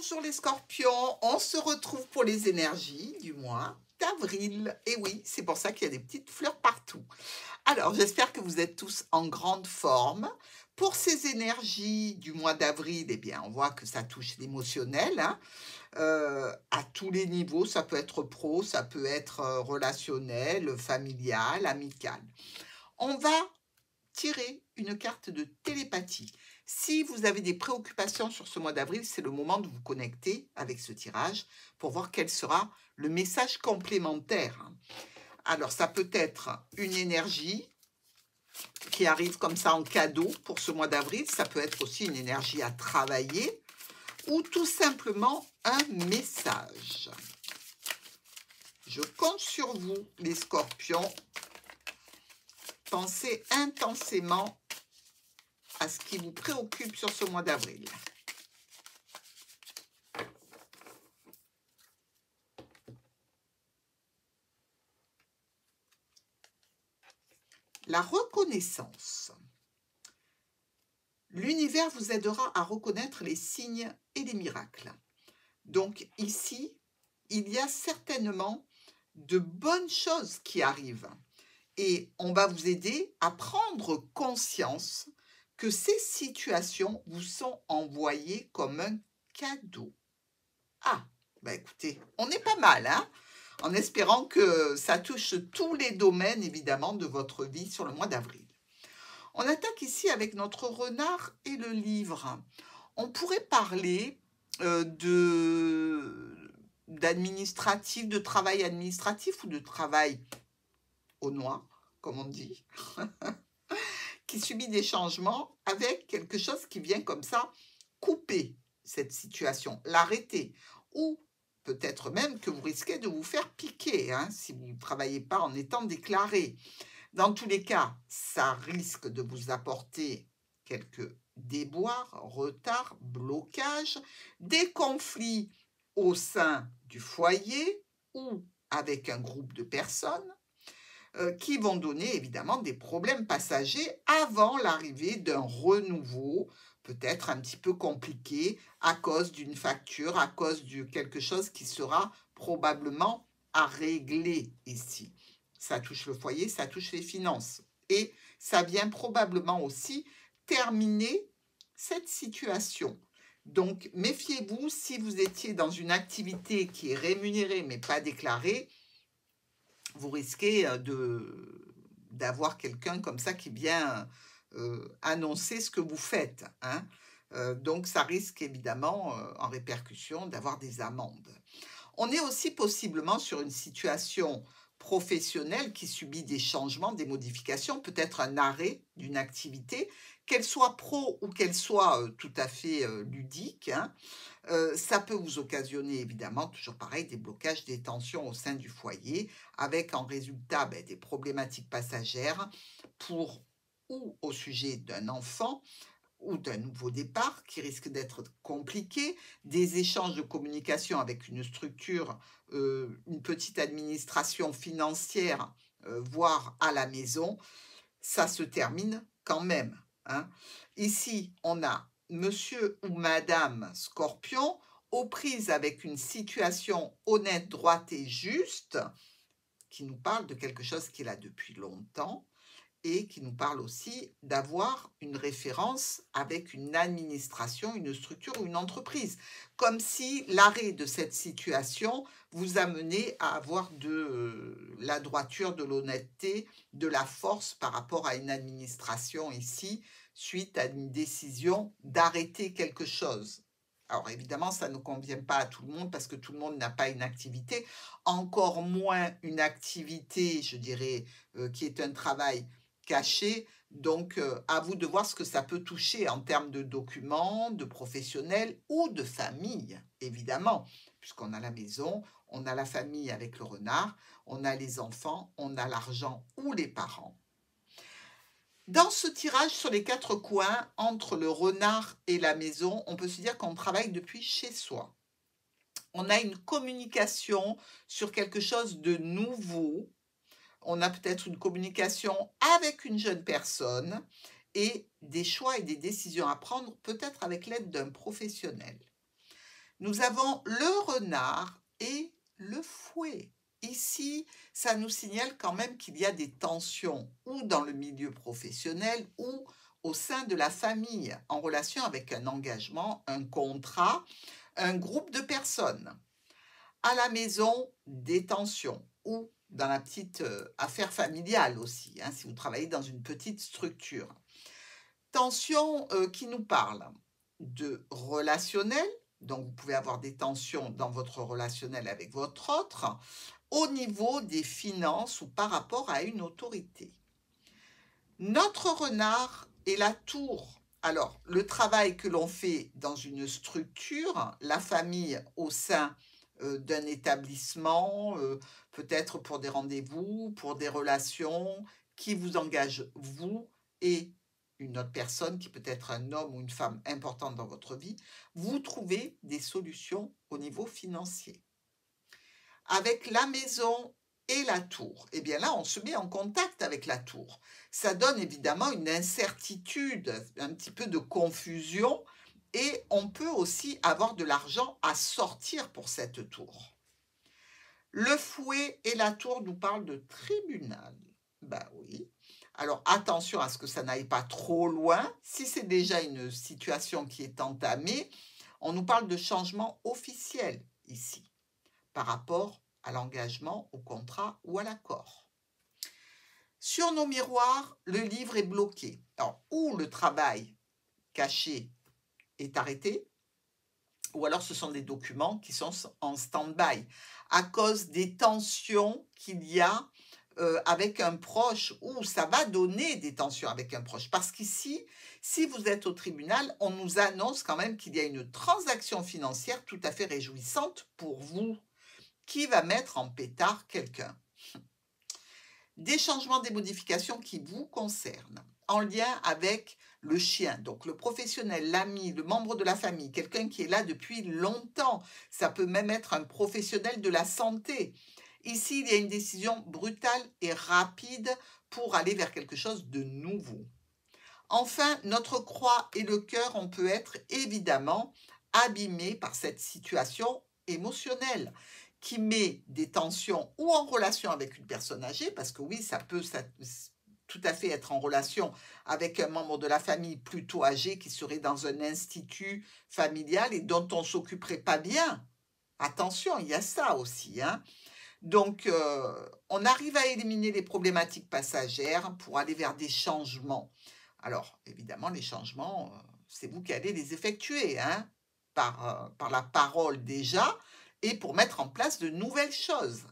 Bonjour les scorpions, on se retrouve pour les énergies du mois d'avril. Et oui, c'est pour ça qu'il y a des petites fleurs partout. Alors, j'espère que vous êtes tous en grande forme. Pour ces énergies du mois d'avril, eh bien, on voit que ça touche l'émotionnel, hein, à tous les niveaux. Ça peut être pro, ça peut être relationnel, familial, amical. On va tirer une carte de télépathie. Si vous avez des préoccupations sur ce mois d'avril, c'est le moment de vous connecter avec ce tirage pour voir quel sera le message complémentaire. Alors, ça peut être une énergie qui arrive comme ça en cadeau pour ce mois d'avril. Ça peut être aussi une énergie à travailler ou tout simplement un message. Je compte sur vous, les scorpions. Pensez intensément à ce qui vous préoccupe sur ce mois d'avril. La reconnaissance. L'univers vous aidera à reconnaître les signes et les miracles. Donc ici, il y a certainement de bonnes choses qui arrivent. Et on va vous aider à prendre conscience que ces situations vous sont envoyées comme un cadeau. Ah, bah écoutez, on est pas mal, hein? En espérant que ça touche tous les domaines, évidemment, de votre vie sur le mois d'avril. On attaque ici avec notre renard et le livre. On pourrait parler d'administratif, de travail administratif ou de travail au noir, comme on dit, qui subit des changements avec quelque chose qui vient comme ça couper cette situation, l'arrêter, ou peut-être même que vous risquez de vous faire piquer hein, si vous ne travaillez pas en étant déclaré. Dans tous les cas, ça risque de vous apporter quelques déboires, retards, blocages, des conflits au sein du foyer ou avec un groupe de personnes qui vont donner évidemment des problèmes passagers avant l'arrivée d'un renouveau, peut-être un petit peu compliqué à cause d'une facture, à cause de quelque chose qui sera probablement à régler ici. Ça touche le foyer, ça touche les finances. Et ça vient probablement aussi terminer cette situation. Donc, méfiez-vous, si vous étiez dans une activité qui est rémunérée mais pas déclarée, vous risquez d'avoir quelqu'un comme ça qui vient annoncer ce que vous faites. Hein. Donc, ça risque évidemment, en répercussion, d'avoir des amendes. On est aussi possiblement sur une situation professionnelle qui subit des changements, des modifications, peut-être un arrêt d'une activité, qu'elle soit pro ou qu'elle soit tout à fait ludique. Hein. Ça peut vous occasionner évidemment, toujours pareil, des blocages, des tensions au sein du foyer, avec en résultat des problématiques passagères pour ou au sujet d'un enfant, ou d'un nouveau départ qui risque d'être compliqué, des échanges de communication avec une structure, une petite administration financière, voire à la maison, ça se termine quand même. Hein. Ici, on a monsieur ou madame Scorpion aux prises avec une situation honnête, droite et juste, qui nous parle de quelque chose qu'il a depuis longtemps, et qui nous parle aussi d'avoir une référence avec une administration, une structure ou une entreprise. Comme si l'arrêt de cette situation vous amenait à avoir de la droiture, de l'honnêteté, de la force par rapport à une administration ici, suite à une décision d'arrêter quelque chose. Alors évidemment, ça ne convient pas à tout le monde parce que tout le monde n'a pas une activité, encore moins une activité, je dirais, qui est un travail caché. Donc, à vous de voir ce que ça peut toucher en termes de documents, de professionnels ou de famille, évidemment, puisqu'on a la maison, on a la famille avec le renard, on a les enfants, on a l'argent ou les parents. Dans ce tirage sur les 4 coins, entre le renard et la maison, on peut se dire qu'on travaille depuis chez soi. On a une communication sur quelque chose de nouveau. On a peut-être une communication avec une jeune personne et des choix et des décisions à prendre, peut-être avec l'aide d'un professionnel. Nous avons le renard et le fouet. Ici, ça nous signale quand même qu'il y a des tensions ou dans le milieu professionnel ou au sein de la famille, en relation avec un engagement, un contrat, un groupe de personnes. À la maison, des tensions ou dans la petite affaire familiale aussi, hein, si vous travaillez dans une petite structure. Tensions qui nous parlent de relationnel, donc vous pouvez avoir des tensions dans votre relationnel avec votre autre, au niveau des finances ou par rapport à une autorité. Notre renard est la tour. Alors, le travail que l'on fait dans une structure, la famille au sein d'un établissement, peut-être pour des rendez-vous, pour des relations qui vous engagent, vous et une autre personne qui peut être un homme ou une femme importante dans votre vie, vous trouvez des solutions au niveau financier. Avec la maison et la tour, eh bien là, on se met en contact avec la tour. Ça donne évidemment une incertitude, un petit peu de confusion, et on peut aussi avoir de l'argent à sortir pour cette tour. Le fouet et la tour nous parlent de tribunal. Ben oui. Alors attention à ce que ça n'aille pas trop loin. Si c'est déjà une situation qui est entamée, on nous parle de changement officiel ici, par rapport à l'engagement, au contrat ou à l'accord. Sur nos miroirs, le livre est bloqué. Alors, ou le travail caché est arrêté, ou alors ce sont des documents qui sont en stand-by à cause des tensions qu'il y a avec un proche, ou ça va donner des tensions avec un proche. Parce qu'ici, si vous êtes au tribunal, on nous annonce quand même qu'il y a une transaction financière tout à fait réjouissante pour vous, qui va mettre en pétard quelqu'un. Des changements, des modifications qui vous concernent, en lien avec le chien, donc le professionnel, l'ami, le membre de la famille, quelqu'un qui est là depuis longtemps. Ça peut même être un professionnel de la santé. Ici, il y a une décision brutale et rapide pour aller vers quelque chose de nouveau. Enfin, notre croix et le cœur, on peut être évidemment abîmés par cette situation émotionnelle qui met des tensions ou en relation avec une personne âgée, parce que oui, ça peut tout à fait être en relation avec un membre de la famille plutôt âgé qui serait dans un institut familial et dont on ne s'occuperait pas bien. Attention, il y a ça aussi, hein. Donc, on arrive à éliminer les problématiques passagères pour aller vers des changements. Alors, évidemment, les changements, c'est vous qui allez les effectuer, hein, par la parole déjà, et pour mettre en place de nouvelles choses.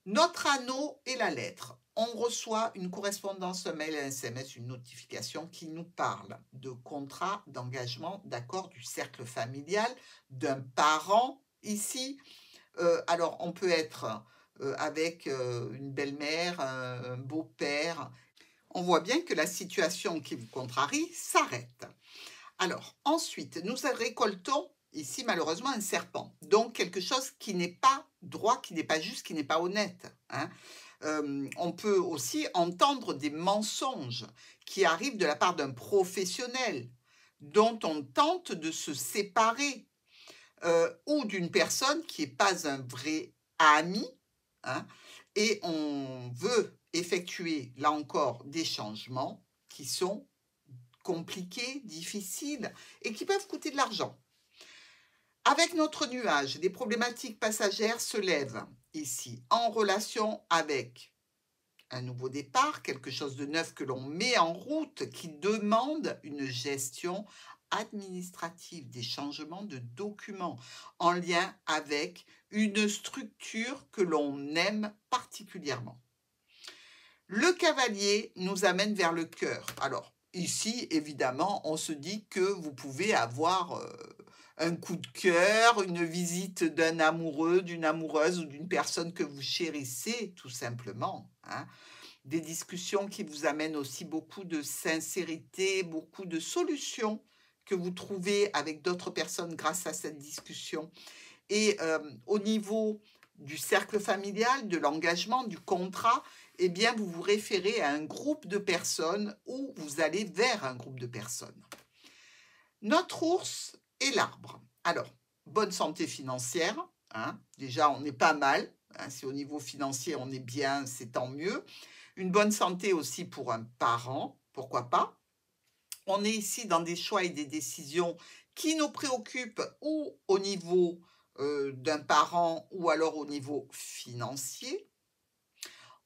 Notre anneau et la lettre. On reçoit une correspondance, un mail, un SMS, une notification qui nous parle de contrat, d'engagement, d'accord du cercle familial, d'un parent ici. Alors, on peut être avec une belle-mère, un beau-père. On voit bien que la situation qui vous contrarie s'arrête. Alors, ensuite, nous récoltons ici malheureusement un serpent. Donc, quelque chose qui n'est pas droit, qui n'est pas juste, qui n'est pas honnête, hein. On peut aussi entendre des mensonges qui arrivent de la part d'un professionnel dont on tente de se séparer, ou d'une personne qui n'est pas un vrai ami, hein, et on veut effectuer, là encore, des changements qui sont compliqués, difficiles et qui peuvent coûter de l'argent. Avec notre nuage, des problématiques passagères se lèvent ici en relation avec un nouveau départ, quelque chose de neuf que l'on met en route qui demande une gestion administrative, des changements de documents en lien avec une structure que l'on aime particulièrement. Le cavalier nous amène vers le cœur. Alors, ici, évidemment, on se dit que vous pouvez avoir un coup de cœur, une visite d'un amoureux, d'une amoureuse ou d'une personne que vous chérissez, tout simplement, hein. Des discussions qui vous amènent aussi beaucoup de sincérité, beaucoup de solutions que vous trouvez avec d'autres personnes grâce à cette discussion. Et au niveau du cercle familial, de l'engagement, du contrat, eh bien, vous vous référez à un groupe de personnes ou vous allez vers un groupe de personnes. Notre ours est l'arbre. Alors, bonne santé financière, hein. Déjà, on est pas mal, hein, si au niveau financier, on est bien, c'est tant mieux. Une bonne santé aussi pour un parent, pourquoi pas. On est ici dans des choix et des décisions qui nous préoccupent ou au niveau, d'un parent ou alors au niveau financier.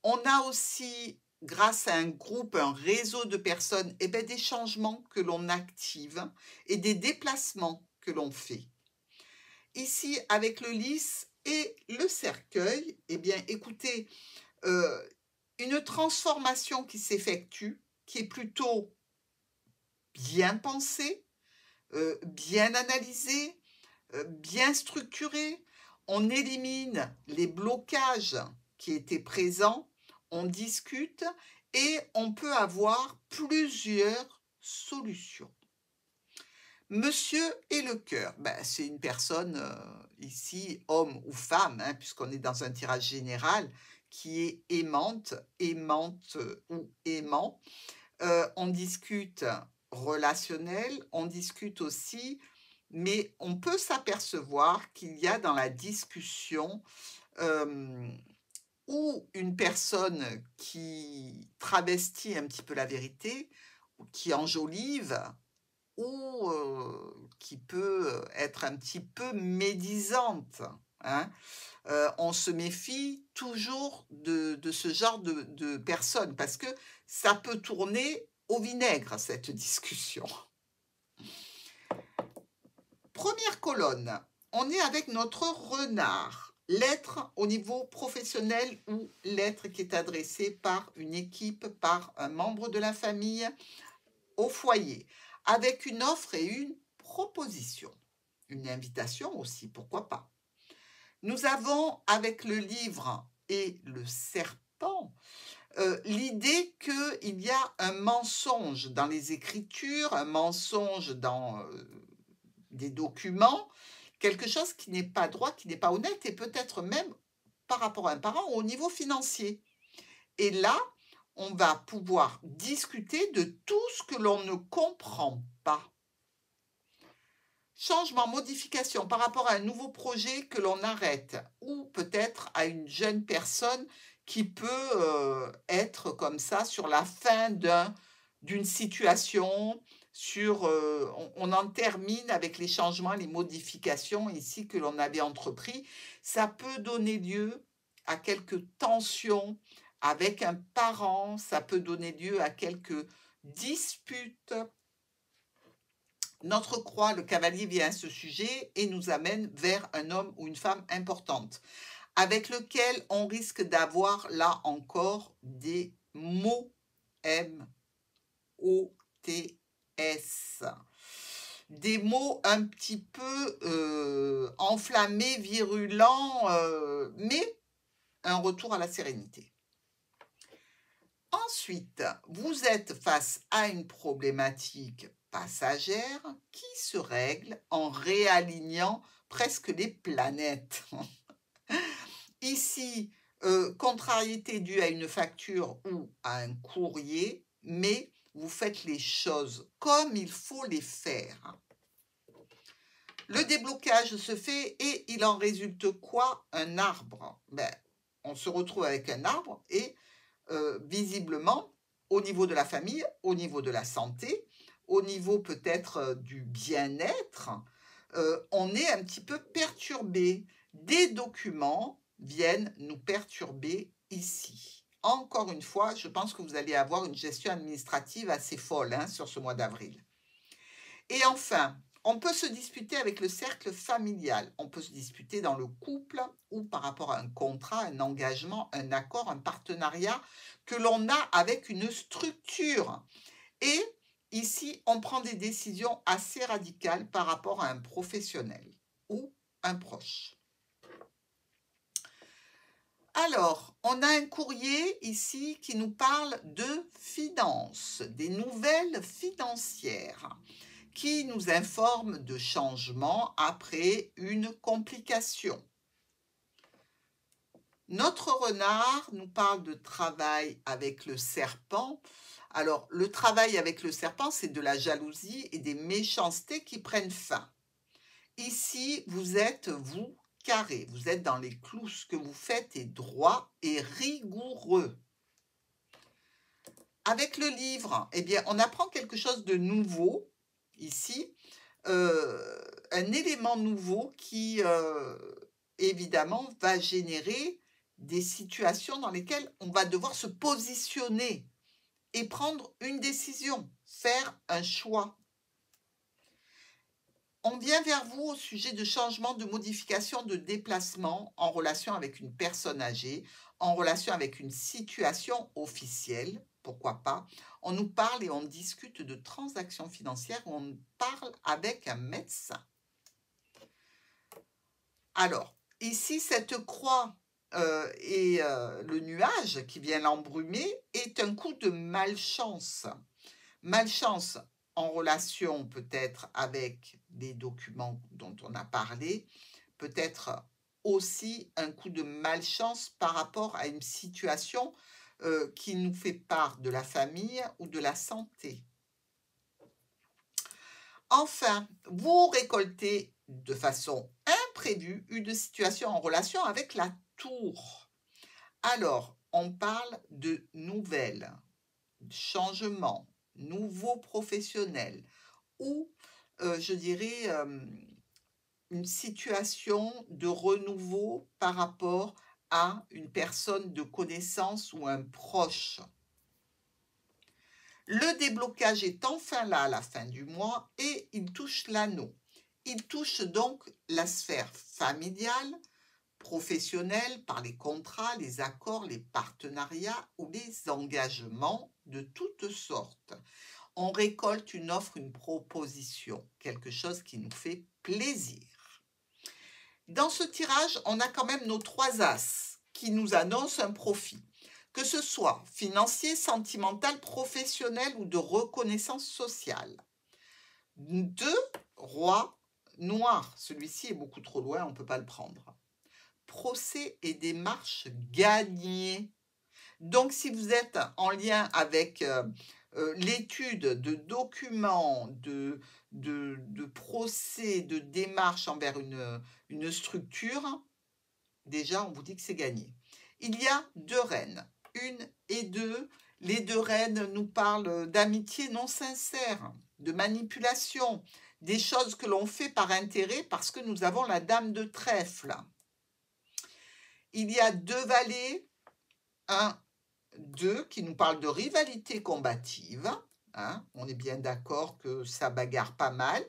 On a aussi, grâce à un groupe, un réseau de personnes, eh beh, des changements que l'on active et des déplacements que l'on fait. Ici, avec le lys et le cercueil, eh bien, écoutez, une transformation qui s'effectue, qui est plutôt bien pensée, bien analysée, bien structurée. On élimine les blocages qui étaient présents, on discute et on peut avoir plusieurs solutions. Monsieur et le cœur, ben, c'est une personne, ici, homme ou femme, hein, puisqu'on est dans un tirage général, qui est aimante, aimante ou aimant. On discute relationnel, on discute aussi, mais on peut s'apercevoir qu'il y a dans la discussion, hem, ou une personne qui travestit un petit peu la vérité, ou qui enjolive, ou qui peut être un petit peu médisante, hein. On se méfie toujours de ce genre de personnes parce que ça peut tourner au vinaigre, cette discussion. Première colonne, on est avec notre renard. L'être au niveau professionnel ou l'être qui est adressé par une équipe, par un membre de la famille au foyer, avec une offre et une proposition. Une invitation aussi, pourquoi pas. Nous avons, avec le livre et le serpent, l'idée qu'il y a un mensonge dans les écritures, un mensonge dans des documents, quelque chose qui n'est pas droit, qui n'est pas honnête, et peut-être même par rapport à un parent au niveau financier. Et là, on va pouvoir discuter de tout ce que l'on ne comprend pas. Changement, modification par rapport à un nouveau projet que l'on arrête ou peut-être à une jeune personne qui peut être comme ça sur la fin d'une situation, on en termine avec les changements, les modifications ici que l'on avait entrepris. Ça peut donner lieu à quelques tensions avec un parent, ça peut donner lieu à quelques disputes. Notre croix, le cavalier, vient à ce sujet et nous amène vers un homme ou une femme importante, avec lequel on risque d'avoir là encore des mots M-O-T-S. Des mots un petit peu enflammés, virulents, mais un retour à la sérénité. Ensuite, vous êtes face à une problématique passagère qui se règle en réalignant presque les planètes. Ici, contrariété due à une facture ou à un courrier, mais vous faites les choses comme il faut les faire. Le déblocage se fait et il en résulte quoi? Un arbre. Ben, on se retrouve avec un arbre et visiblement, au niveau de la famille, au niveau de la santé, au niveau peut-être du bien-être, on est un petit peu perturbé. Des documents viennent nous perturber ici. Encore une fois, je pense que vous allez avoir une gestion administrative assez folle hein, sur ce mois d'avril. Et enfin, on peut se disputer avec le cercle familial, on peut se disputer dans le couple ou par rapport à un contrat, un engagement, un accord, un partenariat que l'on a avec une structure. Et ici, on prend des décisions assez radicales par rapport à un professionnel ou un proche. Alors, on a un courrier ici qui nous parle de finances, des nouvelles financières, qui nous informe de changements après une complication. Notre renard nous parle de travail avec le serpent. Alors, le travail avec le serpent, c'est de la jalousie et des méchancetés qui prennent fin. Ici, vous êtes, vous, carré. Vous êtes dans les clous. Ce que vous faites est droit et rigoureux. Avec le livre, eh bien, on apprend quelque chose de nouveau, ici, un élément nouveau qui, évidemment, va générer des situations dans lesquelles on va devoir se positionner et prendre une décision, faire un choix. On vient vers vous au sujet de changements, de modifications, de déplacements en relation avec une personne âgée, en relation avec une situation officielle, pourquoi pas. On nous parle et on discute de transactions financières, on parle avec un médecin. Alors, ici, cette croix et le nuage qui vient l'embrumer est un coup de malchance. Malchance en relation peut-être avec les documents dont on a parlé, peut-être aussi un coup de malchance par rapport à une situation qui nous fait part de la famille ou de la santé. Enfin, vous récoltez de façon imprévue une situation en relation avec la tour. Alors, on parle de nouvelles, changements, nouveaux professionnels ou, je dirais, une situation de renouveau par rapport à une personne de connaissance ou un proche. Le déblocage est enfin là à la fin du mois et il touche l'anneau. Il touche donc la sphère familiale, professionnelle par les contrats, les accords, les partenariats ou les engagements de toutes sortes. On récolte une offre, une proposition, quelque chose qui nous fait plaisir. Dans ce tirage, on a quand même nos 3 as qui nous annoncent un profit, que ce soit financier, sentimental, professionnel ou de reconnaissance sociale. 2 rois noirs, celui-ci est beaucoup trop loin, on ne peut pas le prendre. Procès et démarches gagnés. Donc, si vous êtes en lien avec l'étude de documents, de procès, de démarches envers une structure, déjà, on vous dit que c'est gagné. Il y a 2 reines, 1 et 2. Les 2 reines nous parlent d'amitié non sincère, de manipulation, des choses que l'on fait par intérêt parce que nous avons la dame de trèfle. Il y a 2 valets, 1, 2, qui nous parlent de rivalité combative. Hein, on est bien d'accord que ça bagarre pas mal.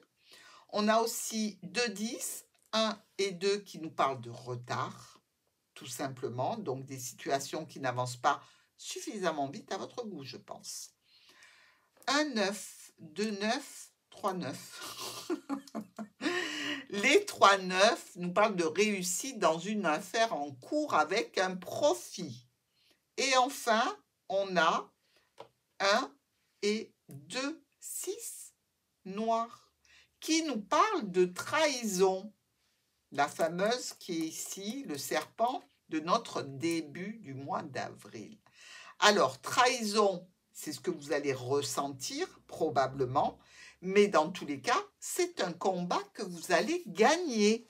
On a aussi 2 10, 1 et 2 qui nous parlent de retard, tout simplement. Donc des situations qui n'avancent pas suffisamment vite à votre goût, je pense. 1 9, 2 9, 3 9. Les 3 9 nous parlent de réussite dans une affaire en cours avec un profit. Et enfin, on a 1 et 2, 6 noirs qui nous parlent de trahison. La fameuse qui est ici, le serpent de notre début du mois d'avril. Alors, trahison, c'est ce que vous allez ressentir probablement, mais dans tous les cas, c'est un combat que vous allez gagner.